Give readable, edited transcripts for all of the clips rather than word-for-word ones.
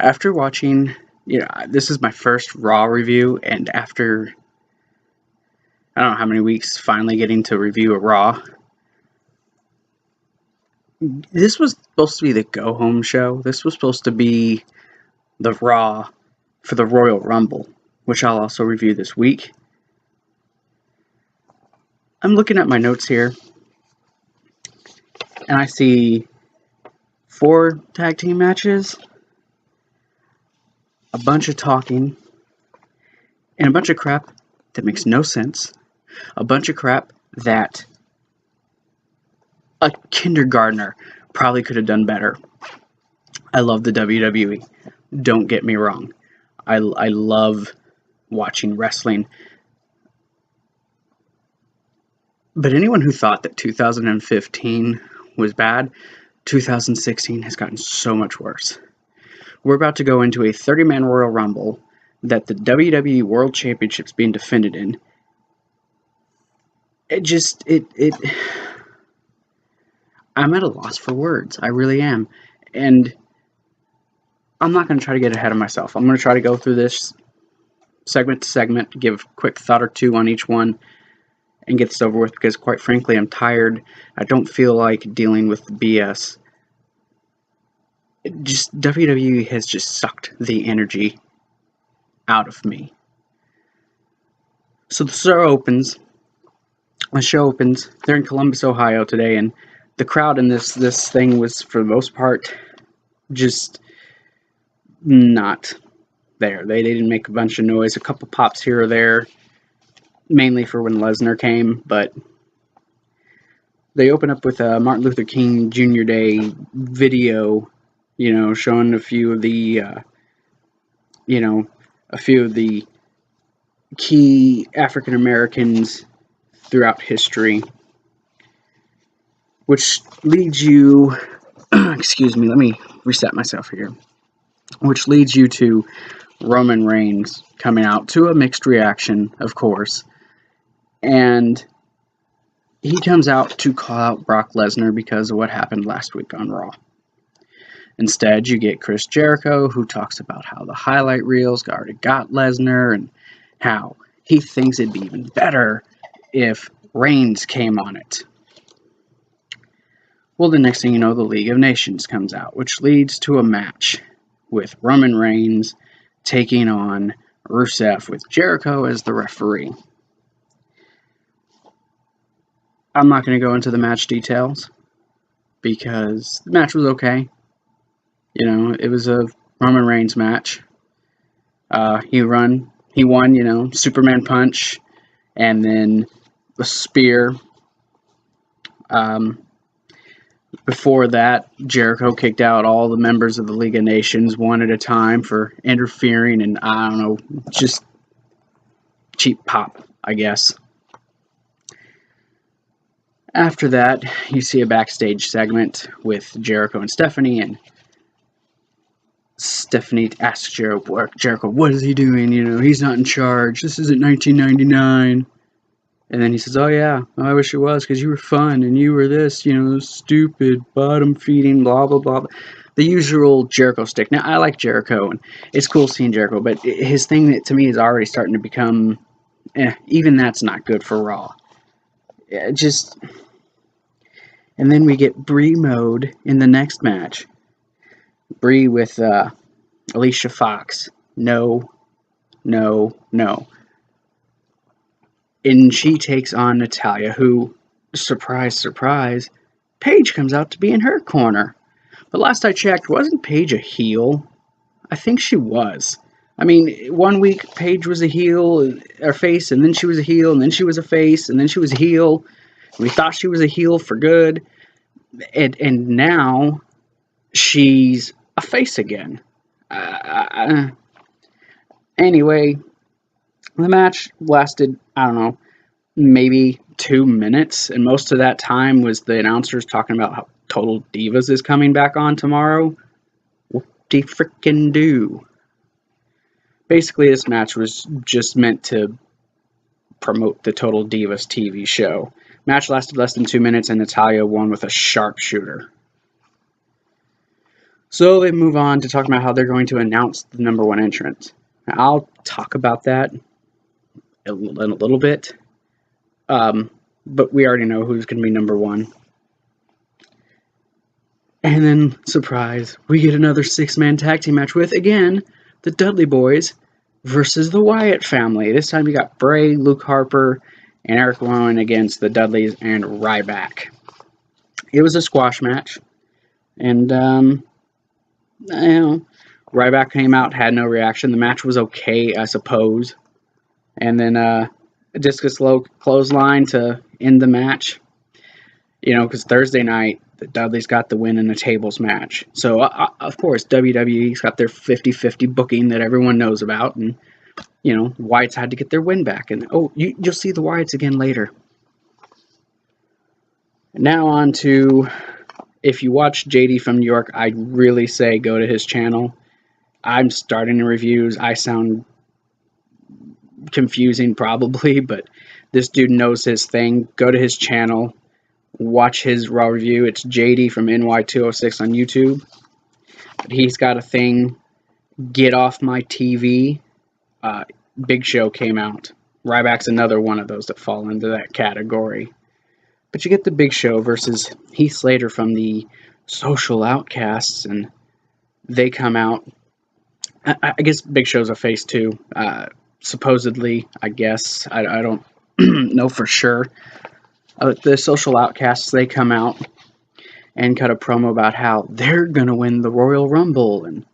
After watching, this is my first Raw review, and after I don't know how many weeks finally getting to review a Raw, this was supposed to be the go-home show. This was supposed to be the Raw for the Royal Rumble, which I'll also review this week. I'm looking at my notes here, and I see 4 tag team matches, a bunch of talking, and a bunch of crap that makes no sense. A bunch of crap that a kindergartner probably could have done better. I love the WWE. Don't get me wrong. I love watching wrestling. But anyone who thought that 2015 was bad, 2016 has gotten so much worse. We're about to go into a 30-man Royal Rumble that the WWE World Championship's being defended in. I'm at a loss for words. I really am. And I'm not going to try to get ahead of myself. I'm going to try to go through this segment to segment, give a quick thought or two on each one, and get this over with, because quite frankly, I'm tired. I don't feel like dealing with the BS. WWE has just sucked the energy out of me. So the show opens. They're in Columbus, Ohio today, and the crowd in this thing was, for the most part, just not there. They didn't make a bunch of noise. A couple pops here or there, mainly for when Lesnar came, but they open up with a Martin Luther King Jr. Day video, showing a few of the key African Americans throughout history, which leads you, excuse me, let me reset myself here, which leads you to Roman Reigns coming out to a mixed reaction, of course, and he comes out to call out Brock Lesnar because of what happened last week on Raw. Instead, you get Chris Jericho, who talks about how the highlight reels already got Lesnar, and how he thinks it'd be even better if Reigns came on it. Well, the next thing you know, the League of Nations comes out, which leads to a match with Roman Reigns taking on Rusev with Jericho as the referee. I'm not going to go into the match details because the match was okay. It was a Roman Reigns match. He won, Superman punch, and then a spear. Before that, Jericho kicked out all the members of the League of Nations one at a time for interfering, and I don't know, just cheap pop, I guess. After that, you see a backstage segment with Jericho and Stephanie, and Stephanie asks Jericho, what is he doing? He's not in charge. This isn't 1999. And then he says, oh yeah, I wish it was, because you were fun, and you were this, stupid, bottom-feeding, blah, blah, blah. The usual Jericho stick. Now, I like Jericho, and it's cool seeing Jericho, but his thing, that to me, is already starting to become, even that's not good for Raw. And then we get Brie mode in the next match. Brie with Alicia Fox. No. And she takes on Natalya, who, surprise, surprise, Paige comes out to be in her corner. But last I checked, wasn't Paige a heel? I think she was. I mean, one week Paige was a heel, or face, and then she was a heel, and then she was a face, and then she was a heel. We thought she was a heel for good. And now she's a face again. Anyway, the match lasted, I don't know, maybe 2 minutes, and most of that time was the announcers talking about how Total Divas is coming back on tomorrow. Whoop-de-frickin-do. Basically, this match was just meant to promote the Total Divas TV show. Match lasted less than 2 minutes, and Natalya won with a sharpshooter. So they move on to talking about how they're going to announce the number one entrant. Now, I'll talk about that in a little bit, but we already know who's going to be number one. And then, surprise, we get another six-man tag team match with, again, the Dudley Boys versus the Wyatt family. This time you got Bray, Luke Harper, and Eric Rowan against the Dudleys and Ryback. It was a squash match, and Ryback came out, had no reaction. The match was okay, I suppose. And then a discus clothesline to end the match. Because Thursday night, the Dudleys got the win in a tables match. So, of course, WWE's got their 50-50 booking that everyone knows about. And, Wyatts had to get their win back. And, you'll see the Wyatts again later. Now on to, if you watch JD from New York, I'd really say go to his channel. I'm starting the reviews. I sound confusing probably, but this dude knows his thing. Go to his channel. Watch his Raw review. It's JD from NY206 on YouTube. But he's got a thing, Get Off My TV. Big Show came out. Ryback's another one of those that fall into that category. But you get the Big Show versus Heath Slater from the Social Outcasts, and they come out. I guess Big Show's a face too. Supposedly, I guess. I don't know for sure. The Social Outcasts, they come out and cut a promo about how they're going to win the Royal Rumble. And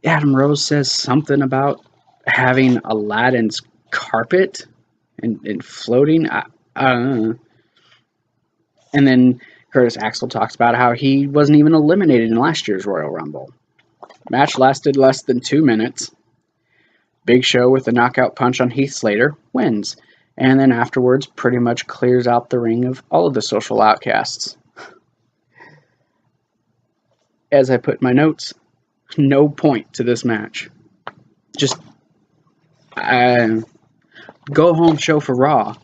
Adam Rose says something about having Aladdin's carpet and floating. I don't know. And then Curtis Axel talks about how he wasn't even eliminated in last year's Royal Rumble. Match lasted less than 2 minutes. Big Show with a knockout punch on Heath Slater wins. And then afterwards pretty much clears out the ring of all of the Social Outcasts. As I put in my notes, no point to this match. Just go home show for Raw.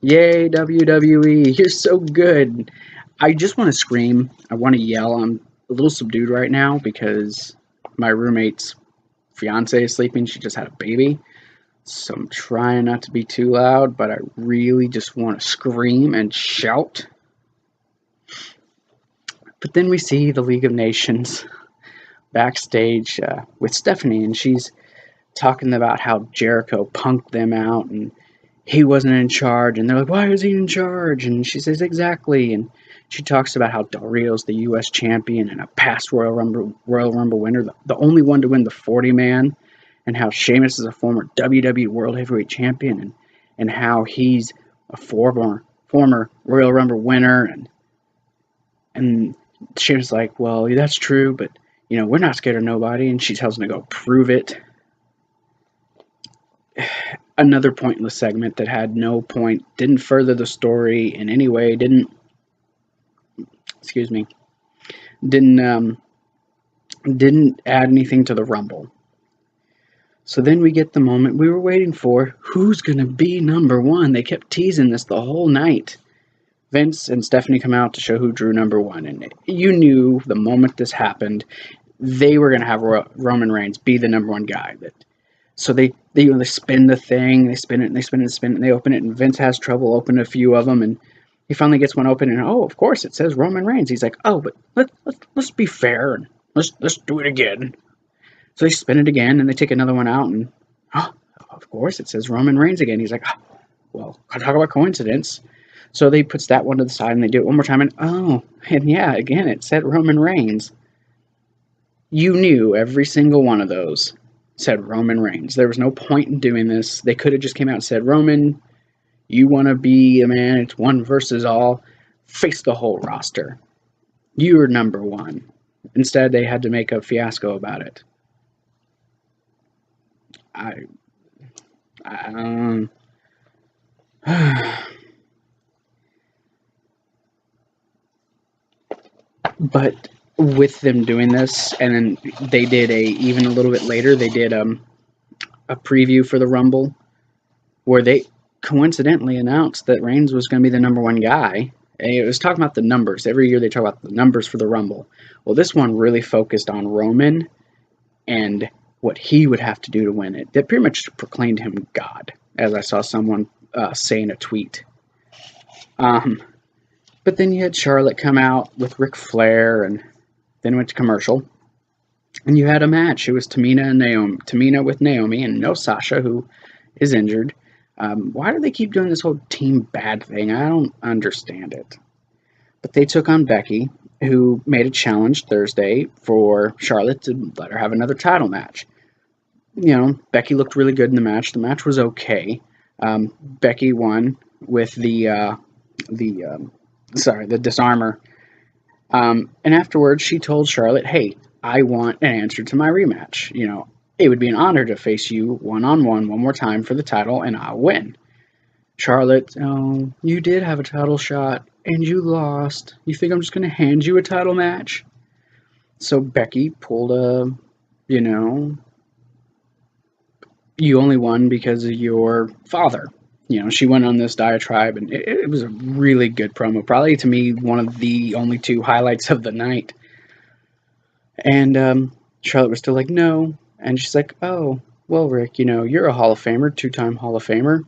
Yay, WWE, you're so good. I just want to scream. I want to yell. I'm a little subdued right now because my roommate's fiance is sleeping. She just had a baby. So I'm trying not to be too loud, but I really just want to scream and shout. But then we see the League of Nations backstage with Stephanie, and she's talking about how Jericho punked them out, and he wasn't in charge, and they're like, why is he in charge? And she says, exactly. And she talks about how Del Rio's the U.S. champion and a past Royal Rumble winner, the only one to win the 40-man, and how Sheamus is a former WWE World Heavyweight Champion, and how he's a former Royal Rumble winner. And Sheamus is like, well, that's true, but, we're not scared of nobody. And she tells him to go prove it. Another pointless segment that had no point, didn't further the story in any way, didn't add anything to the Rumble. So then we get the moment we were waiting for. Who's going to be number one? They kept teasing this the whole night. Vince and Stephanie come out to show who drew number one. And you knew the moment this happened, they were going to have Roman Reigns be the number one guy. So they spin the thing, they spin it, and they spin it, and spin it, and they open it, and Vince has trouble opening a few of them, and he finally gets one open, and of course it says Roman Reigns. He's like, but let's be fair, and let's do it again. So they spin it again, and they take another one out, and of course it says Roman Reigns again. He's like, well, talk about coincidence. So they puts that one to the side, and they do it one more time, and yeah, again it said Roman Reigns. You knew every single one of those said Roman Reigns. There was no point in doing this. They could have just came out and said, Roman, you want to be a man, it's one versus all. Face the whole roster. You're number one. Instead, they had to make a fiasco about it. But with them doing this, and then they did even a little bit later, they did a preview for the Rumble where they coincidentally announced that Reigns was going to be the number one guy, it was talking about the numbers. Every year they talk about the numbers for the Rumble. Well, this one really focused on Roman and what he would have to do to win it. That pretty much proclaimed him God, as I saw someone say in a tweet. But then you had Charlotte come out with Ric Flair, and then went to commercial. And you had a match. It was Tamina with Naomi, and no Sasha, who is injured. Why do they keep doing this whole team bad thing? I don't understand it. But they took on Becky, who made a challenge Thursday for Charlotte to let her have another title match. You know, Becky looked really good in the match. The match was okay. Becky won with the disarmer. And afterwards, she told Charlotte, "Hey, I want an answer to my rematch. You know, it would be an honor to face you one-on-one one more time for the title, and I'll win." Charlotte, "Oh, you did have a title shot, and you lost. You think I'm just going to hand you a title match?" So Becky pulled you only won because of your father. She went on this diatribe, and it was a really good promo. Probably, to me, one of the only two highlights of the night. And Charlotte was still like, "No." And she's like, "Oh, well, Rick, you're a Hall of Famer, two-time Hall of Famer.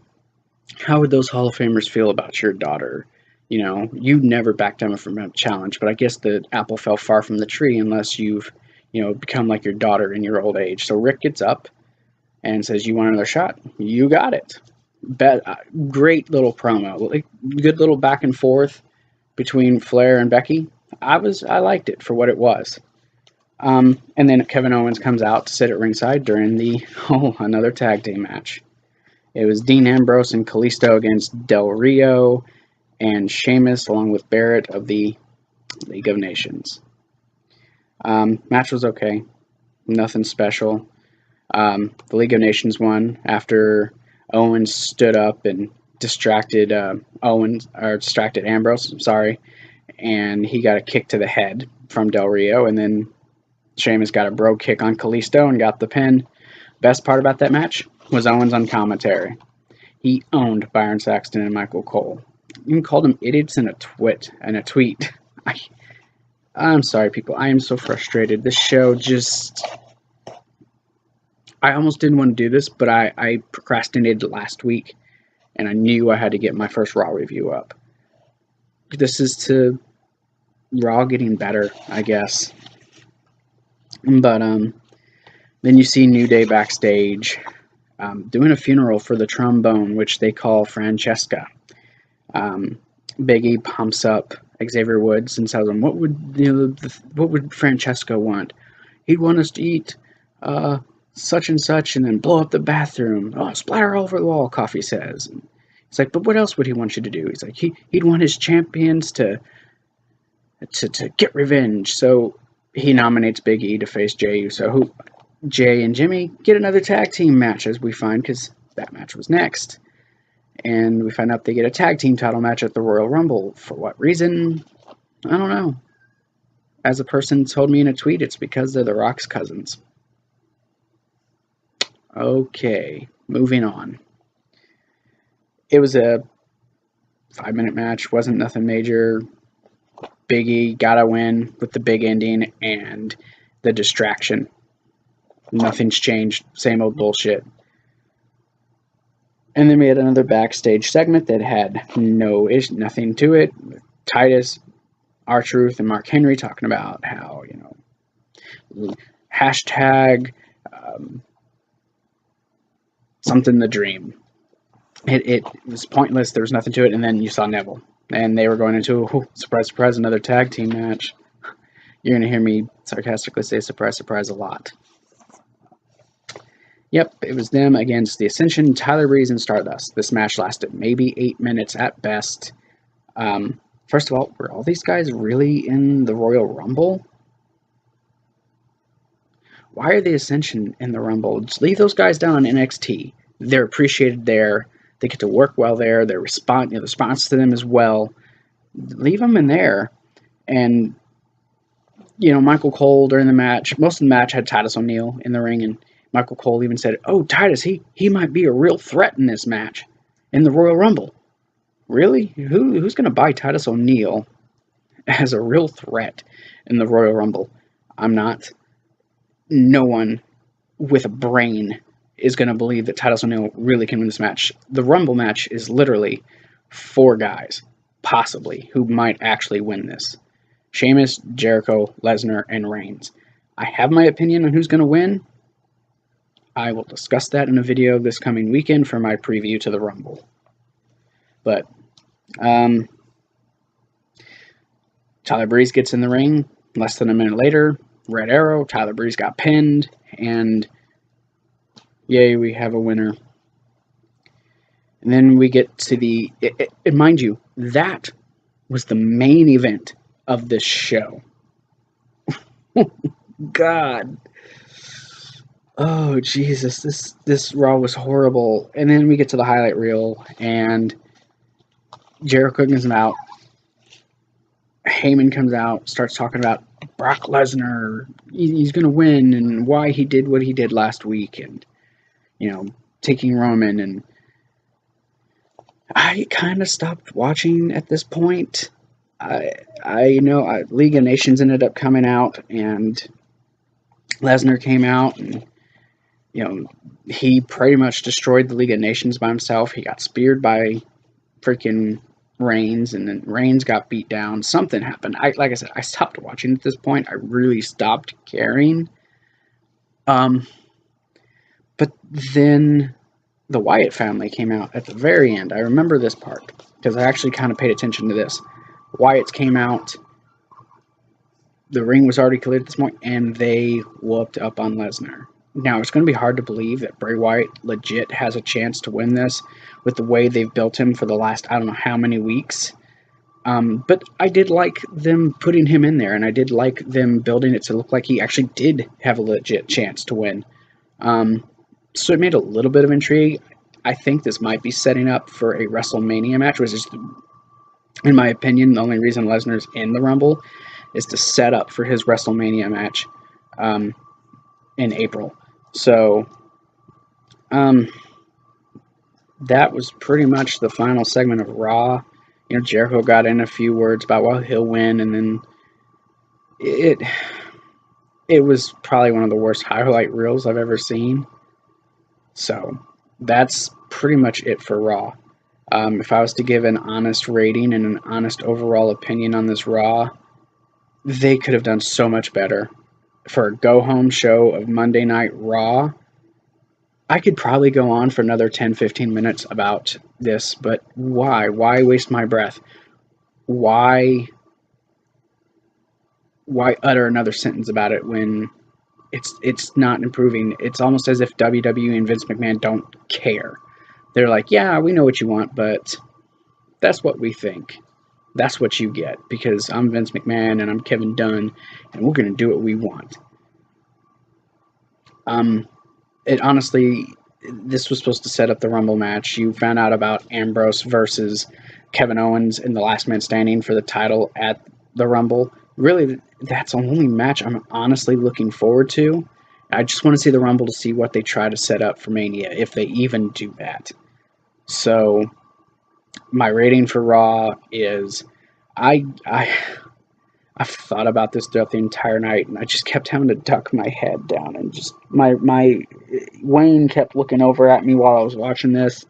How would those Hall of Famers feel about your daughter? You never backed down from a challenge, but I guess the apple fell far from the tree unless you've, become like your daughter in your old age." So Rick gets up and says, "You want another shot? You got it." Great little promo, like, good little back and forth between Flair and Becky. I liked it for what it was. And then Kevin Owens comes out to sit at ringside during another tag team match. It was Dean Ambrose and Kalisto against Del Rio and Sheamus, along with Barrett of the League of Nations. Match was okay. Nothing special. The League of Nations won after Owens stood up and distracted Ambrose, and he got a kick to the head from Del Rio, and then Sheamus got a bro kick on Kalisto and got the pin. Best part about that match was Owens on commentary. He owned Byron Saxton and Michael Cole. Even called them idiots in a tweet. I'm sorry, people. I am so frustrated. This show just... I almost didn't want to do this, but I procrastinated last week, and I knew I had to get my first Raw review up. This is to Raw getting better, I guess. But then you see New Day backstage doing a funeral for the trombone, which they call Francesca. Big E pumps up Xavier Woods and tells him, what would Francesca want? He'd want us to eat such and such, and then blow up the bathroom. Oh, splatter all over the wall, Coffee says. And he's like, but what else would he want you to do? He's like, he'd want his champions to get revenge. So he nominates Big E to face Jey Uso, Jay and Jimmy get another tag team match, as we find, because that match was next. And we find out they get a tag team title match at the Royal Rumble. For what reason? I don't know. As a person told me in a tweet, it's because they're The Rock's cousins. Okay, moving on. It was a 5-minute match, wasn't nothing major. Big E got a win with the big ending and the distraction. Nothing's changed, same old bullshit. And then we had another backstage segment that had nothing to it. Titus, R-Truth, and Mark Henry talking about how, hashtag something the dream. It was pointless. There was nothing to it. And then you saw Neville. And they were going into, surprise, surprise, another tag team match. You're going to hear me sarcastically say surprise, surprise a lot. Yep, it was them against the Ascension, Tyler Breeze, and Stardust. This match lasted maybe 8 minutes at best. First of all, were all these guys really in the Royal Rumble? Why are the Ascension in the Rumble? Just leave those guys down on NXT. They're appreciated there. They get to work well there. The response to them as well. Leave them in there. And, Michael Cole during the match, most of the match had Titus O'Neil in the ring, and Michael Cole even said, "Oh, Titus, he might be a real threat in this match, in the Royal Rumble." Really? Who's going to buy Titus O'Neil as a real threat in the Royal Rumble? I'm not. No one with a brain is going to believe that Titus O'Neil really can win this match. The Rumble match is literally 4 guys, possibly, who might actually win this. Sheamus, Jericho, Lesnar, and Reigns. I have my opinion on who's going to win. I will discuss that in a video this coming weekend for my preview to the Rumble. But, Tyler Breeze gets in the ring. Less than a minute later, Red Arrow, Tyler Breeze got pinned, and yay, we have a winner. And then we get to the... And mind you, that was the main event of this show. God. Oh, Jesus. This Raw was horrible. And then we get to the highlight reel, and Jericho comes out. Heyman comes out, starts talking about Brock Lesnar. He's going to win, and why he did what he did last week, and, taking Roman. And I kind of stopped watching at this point. I know League of Nations ended up coming out, and Lesnar came out, and he pretty much destroyed the League of Nations by himself. He got speared by freaking Reigns, and then Reigns got beat down. Something happened. Like I said, I stopped watching at this point. I really stopped caring. But then the Wyatt family came out at the very end. I remember this part because I actually kind of paid attention to this. Wyatts came out. The ring was already cleared at this point, and they whooped up on Lesnar. Now, it's going to be hard to believe that Bray Wyatt legit has a chance to win this with the way they've built him for the last, I don't know how many weeks. But I did like them putting him in there, and I did like them building it to look like he actually did have a legit chance to win. So it made a little bit of intrigue. I think this might be setting up for a WrestleMania match, which is, in my opinion, the only reason Lesnar's in the Rumble is to set up for his WrestleMania match in April. So, that was pretty much the final segment of Raw. Jericho got in a few words about, well, he'll win, and then it was probably one of the worst highlight reels I've ever seen. So, that's pretty much it for Raw. If I was to give an honest rating and an honest overall opinion on this Raw, they could have done so much better. For a go-home show of Monday Night Raw, I could probably go on for another 10-15 minutes about this, but why? Why waste my breath? Why utter another sentence about it when it's not improving? It's almost as if WWE and Vince McMahon don't care. They're like, yeah, we know what you want, but that's what we think. That's what you get, because I'm Vince McMahon and I'm Kevin Dunn, and we're going to do what we want. It honestly, this was supposed to set up the Rumble match. You found out about Ambrose versus Kevin Owens in the Last Man Standing for the title at the Rumble. Really, that's the only match I'm honestly looking forward to. I just want to see the Rumble to see what they try to set up for Mania, if they even do that. So, my rating for Raw is, I've thought about this throughout the entire night, and I just kept having to duck my head down, and just my Wayne kept looking over at me while I was watching this,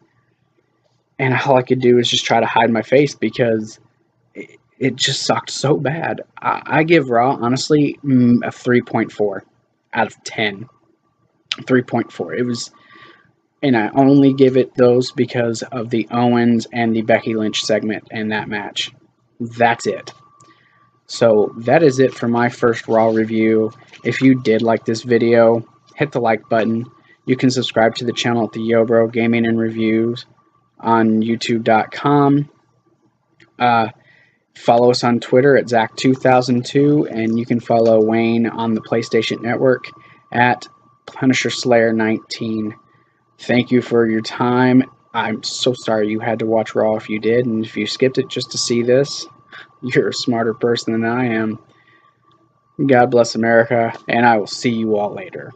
and all I could do was just try to hide my face because it just sucked so bad. I give Raw, honestly, a 3.4 out of 10. 3.4. It was, and I only give it those because of the Owens and the Becky Lynch segment in that match. That's it. So that is it for my first Raw review. If you did like this video, hit the like button. You can subscribe to the channel at the YoBro Gaming and Reviews on YouTube.com. Follow us on Twitter at Zakk2002, and you can follow Wayne on the PlayStation Network at Punisher Slayer 19. Thank you for your time. I'm so sorry you had to watch Raw if you did, and if you skipped it just to see this, you're a smarter person than I am. God bless America, and I will see you all later.